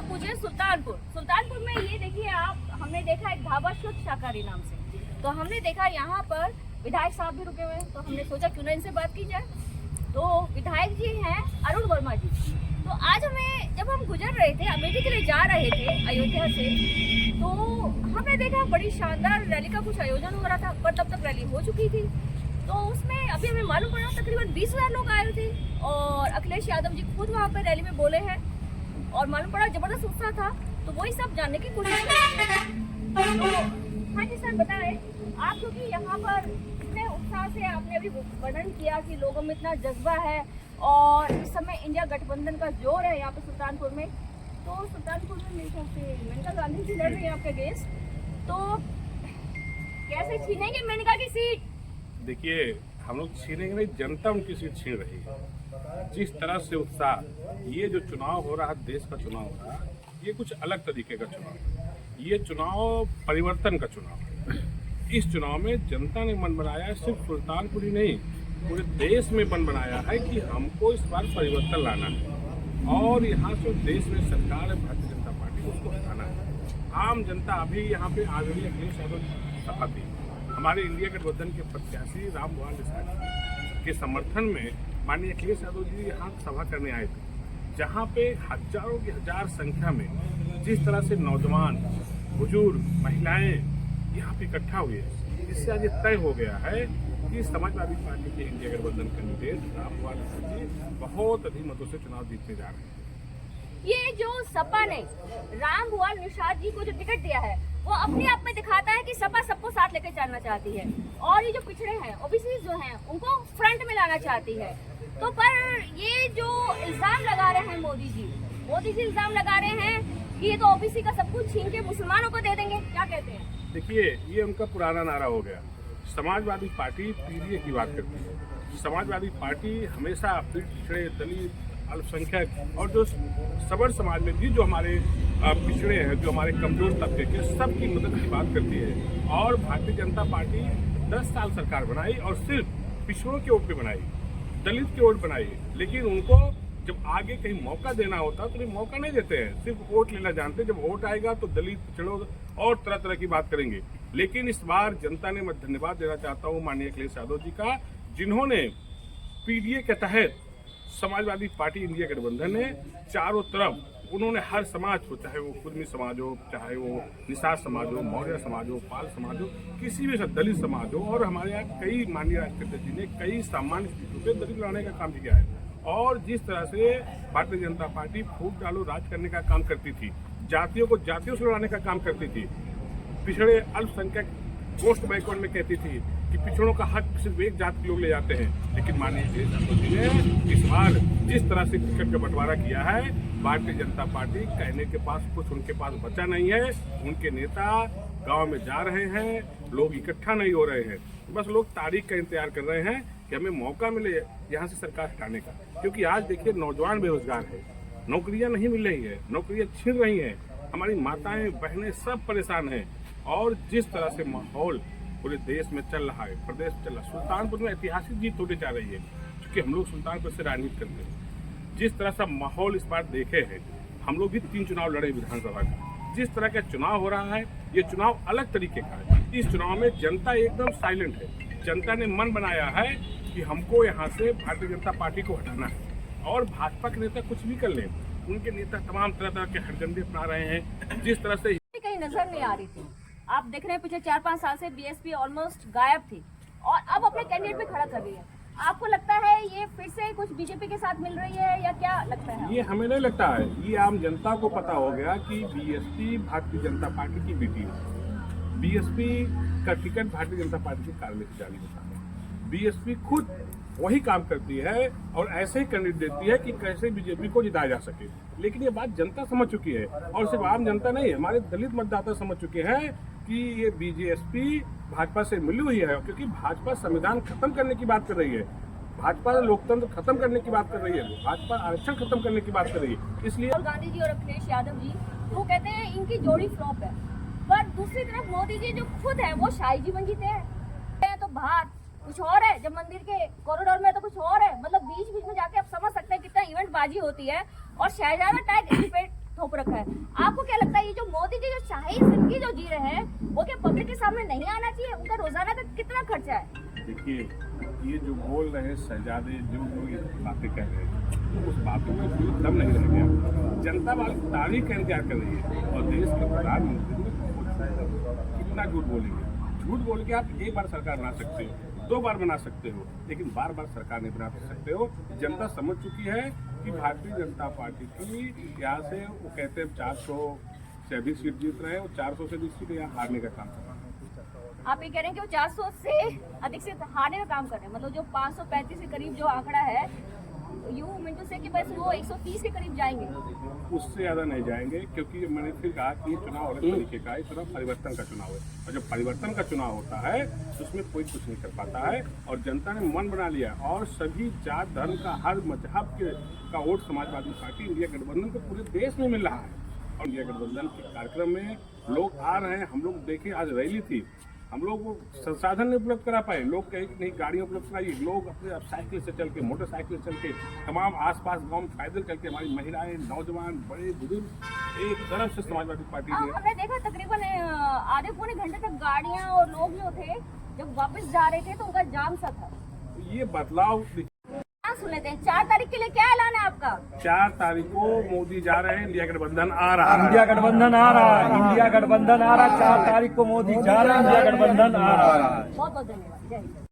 पूछे सुल्तानपुर में ये देखिए आप, हमने देखा एक ढाबा शुद्ध शाकाहारी नाम से, तो हमने देखा यहाँ पर विधायक साहब भी रुके हुए हैं, तो हमने सोचा क्यों ना इनसे बात की जाए। तो विधायक जी हैं अरुण वर्मा जी। तो आज हमें, जब हम गुजर रहे थे, अमेठी के लिए जा रहे थे अयोध्या से, तो हमने देखा बड़ी शानदार रैली का कुछ आयोजन हो रहा था, पर तब तक रैली हो चुकी थी। तो उसमें अभी हमें मालूम पड़ा तकरीबन 20,000 लोग आए थे और अखिलेश यादव जी खुद वहाँ पर रैली में बोले हैं और मालूम पड़ा जबरदस्त उत्साह था। तो वही सब जानने की कोशिश करेंगे। तो हाँ जी सर, बताएं आप, क्योंकि यहाँ पर इतने उत्साह से आपने अभी वर्णन किया कि लोगों में इतना जज्बा है और इस समय इंडिया गठबंधन का जोर है यहाँ पे सुल्तानपुर में। तो सुल्तानपुर में मेरे ख्याल से मेनका गांधी जी लड़ रही है आपके अगेंस्ट, तो कैसे छीनेंगे मेनका की सीट? देखिए, हम लोग छीनेंगे नहीं, जनता उनकी सीट छीन रही है। जिस तरह से उत्साह, ये जो चुनाव हो रहा है, देश का चुनाव हो रहा है, ये कुछ अलग तरीके का चुनाव है। ये चुनाव परिवर्तन का चुनाव है। इस चुनाव में जनता ने मन बनाया है, सिर्फ सुल्तानपुर ही नहीं, पूरे देश में मन बनाया है कि हमको इस बार परिवर्तन लाना है और यहाँ से देश में सरकार है भारतीय जनता पार्टी, उसको हटाना है। आम जनता अभी यहाँ पे आदरणीय अखिलेश यादव सभा थी, हमारे इंडिया गठबंधन के प्रत्याशी रामभुआल निषाद के समर्थन में माननीय अखिलेश यादव जी यहाँ सभा करने आए थे, जहाँ पे हजारों की हजार संख्या में जिस तरह से नौजवान, बुजुर्ग, महिलाएं यहाँ पे इकट्ठा हुए, इससे आज तय हो गया है कि समाजवादी पार्टी के इंडिया गठबंधन कैंडिडेट रामभुआल निषाद जी बहुत अधिक मतों से चुनाव जीतने जा रहे हैं। ये जो सपा ने रामभुआल निषाद जी को जो टिकट दिया है, वो अपने आप में दिखाता है कि सपा सबको साथ लेकर चलना चाहती है और ये जो पिछड़े हैं, ओबीसी जो हैं, उनको फ्रंट में लाना चाहती है। तो पर ये जो इल्जाम लगा रहे हैं मोदी जी इल्जाम लगा रहे हैं कि ये तो ओबीसी का सब कुछ छीन के मुसलमानों को दे देंगे, क्या कहते हैं? देखिए, ये उनका पुराना नारा हो गया। समाजवादी पार्टी पीडीए की बात करती है। समाजवादी पार्टी हमेशा पिछड़े, दलित, अल्पसंख्यक और जो सबर समाज में भी जो हमारे पिछड़े हैं, जो हमारे कमजोर तबके के, सबकी मदद की बात करती है। और भारतीय जनता पार्टी 10 साल सरकार बनाई और सिर्फ पिछड़ों के वोट पे बनाई, दलित के वोट बनाई, लेकिन उनको जब आगे कहीं मौका देना होता तो मौका नहीं देते हैं, सिर्फ वोट लेना जानते। जब वोट आएगा तो दलित, पिछड़ों और तरह तरह की बात करेंगे। लेकिन इस बार जनता ने, मैं धन्यवाद देना चाहता हूँ माननीय अखिलेश यादव जी का, जिन्होंने पीडीए के तहत समाजवादी पार्टी इंडिया गठबंधन ने चारों तरफ, उन्होंने हर समाज को, चाहे वो कुर्मी समाज हो, चाहे वो निषाद समाज हो, मौर्य समाज हो, पाल समाज हो, किसी भी दलित समाज हो, और हमारे यहाँ कई माननीय राष्ट्रपति जी ने कई सामान्य सीटों पर दलित लड़ाने का काम किया है। और जिस तरह से भारतीय जनता पार्टी फूट डालो राज करने का काम करती थी, जातियों को जातियों से लड़ाने का काम करती थी, पिछड़े अल्पसंख्यक पोस्ट बैकवर्ड में कहती थी कि पिछड़ों का हक सिर्फ एक जात के लोग ले जाते हैं। लेकिन माननीय अखिलेश यादव जी ने इस बार जिस तरह से टिकट का बंटवारा किया है, भारतीय जनता पार्टी कहने के पास कुछ उनके पास बचा नहीं है। उनके नेता गांव में जा रहे हैं, लोग इकट्ठा नहीं हो रहे हैं, बस लोग तारीख का इंतजार कर रहे हैं कि हमें मौका मिले यहाँ से सरकार हटाने का। क्योंकि आज देखिए, नौजवान बेरोजगार है, नौकरियां नहीं मिल रही है, नौकरियां छिन रही हैं, हमारी माताएं, बहनें सब परेशान हैं। और जिस तरह से माहौल पूरे देश में चल रहा है, प्रदेश चल रहा है, सुल्तानपुर में ऐतिहासिक जीत होने जा रही है, क्योंकि हम लोग सुल्तानपुर से राजनीति करते हैं। जिस तरह से माहौल इस बार देखे हैं, हम लोग भी 3 चुनाव लड़े विधानसभा का, जिस तरह का चुनाव हो रहा है, ये चुनाव अलग तरीके का है। इस चुनाव में जनता एकदम साइलेंट है। जनता ने मन बनाया है कि हमको यहाँ से भारतीय जनता पार्टी को हटाना है। और भाजपा के नेता कुछ भी कर लें, उनके नेता तमाम तरह के हटगंडे अपना रहे हैं। जिस तरह से कहीं नजर नहीं आ रही थी, आप देख रहे हैं पिछले 4-5 साल से बीएसपी ऑलमोस्ट गायब थी और अब अपने कैंडिडेट पे खड़ा कर रही है। आपको लगता है ये फिर से कुछ बीजेपी के साथ मिल रही है या क्या लगता है? ये हमें नहीं लगता है, ये आम जनता को पता हो गया कि बीएसपी भारतीय जनता पार्टी की बेटी है। बीएसपी का टिकट भारतीय जनता पार्टी के कार्यालय से जारी होता है। बीएसपी खुद वही काम करती है और ऐसे ही कैंडिडेट देती है कि कैसे बीजेपी को जिताया जा सके। लेकिन ये बात जनता समझ चुकी है, और सिर्फ आम जनता नहीं, हमारे दलित मतदाता समझ चुके हैं कि ये बीजेपी भाजपा से मिली हुई है, क्योंकि भाजपा संविधान खत्म करने की बात कर रही है, भाजपा लोकतंत्र खत्म करने की बात कर रही है, भाजपा आरक्षण खत्म करने की बात कर रही है। इसलिए राहुल गांधी जी और अखिलेश यादव जी, वो कहते हैं इनकी जोड़ी फ्लॉप है, पर दूसरी तरफ मोदी जी जो खुद है वो शाही जीवन जीते हैं, तो बाहर कुछ और है, जब मंदिर के कॉरिडोर में तो कुछ और है। मतलब बीच बीच में जाके आप समझ सकते हैं कितना इवेंट बाजी होती है और शहजादा टैग पे थोप रखा है। आपको क्या लगता है ये जो मोदी जी जो शाही जिंदगी जो जी रहे हैं वो क्या पब्लिक के सामने नहीं आना चाहिए? उनका रोजाना का कितना खर्चा है? देखिए, ये जो बोल रहे हैं शहजादे, जो ये बातें कह रहे हैं, तो उस बातों में कोई दम नहीं रह गया। जनता वाली तारीख का इंतजार कर रही है और देश के प्रधानमंत्री कितना झूठ बोलेंगे। झूठ बोल के आप एक बार सरकार बना सकते हो, 2 बार बना सकते हो, लेकिन बार बार सरकार नहीं बना सकते हो। जनता समझ चुकी है कि भारतीय जनता पार्टी की यहाँ से वो कहते हैं 400 से अधिक सीट जीत रहे हैं और 400 से अधिक सीट यहाँ हारने का काम कर रहे हैं। आप ये कह रहे हैं कि वो 400 से अधिक से हारने का काम कर रहे हैं, मतलब जो 535 के करीब जो आंकड़ा है, यू मीन टू से कि बस वो 130 के करीब जाएंगे? उससे ज़्यादा नहीं जाएंगे, क्योंकि मैंने फिर कहा कि ये चुनाव अलग तरीके का है, ये चुनाव परिवर्तन का चुनाव है और जब परिवर्तन का चुनाव होता है तो उसमें कोई कुछ नहीं कर पाता है और जनता ने मन बना लिया और सभी जात धर्म का हर मजहब का वोट समाजवादी पार्टी इंडिया गठबंधन को पूरे देश में मिल रहा है। और इंडिया गठबंधन के कार्यक्रम में लोग आ रहे हैं। हम लोग देखें, आज रैली थी, हम लोग वो संसाधन नहीं उपलब्ध करा पाए, लोग कहीं नहीं गाड़ियाँ उपलब्ध कराई, लोग अपने साइकिल से चल के, मोटरसाइकिल से चल के, तमाम आसपास गांव में पैदल चल के हमारी महिलाएं, नौजवान, बड़े बुजुर्ग एक तरफ से समाजवादी पार्टी ने हमने देखा तकरीबन आधे पौने घंटे तक गाड़ियां और लोग जो थे जब वापस जा रहे थे तो उनका जाम सा था। ये बदलाव सुन लेते हैं, 4 तारीख के लिए क्या ऐलान है आपका? 4 तारीख को मोदी जा रहे हैं, इंडिया गठबंधन आ रहा है। इंडिया गठबंधन आ रहा है, इंडिया गठबंधन आ रहा है। 4 तारीख को मोदी जा रहे हैं, इंडिया गठबंधन आ रहा है। बहुत बहुत धन्यवाद। जय हिंद।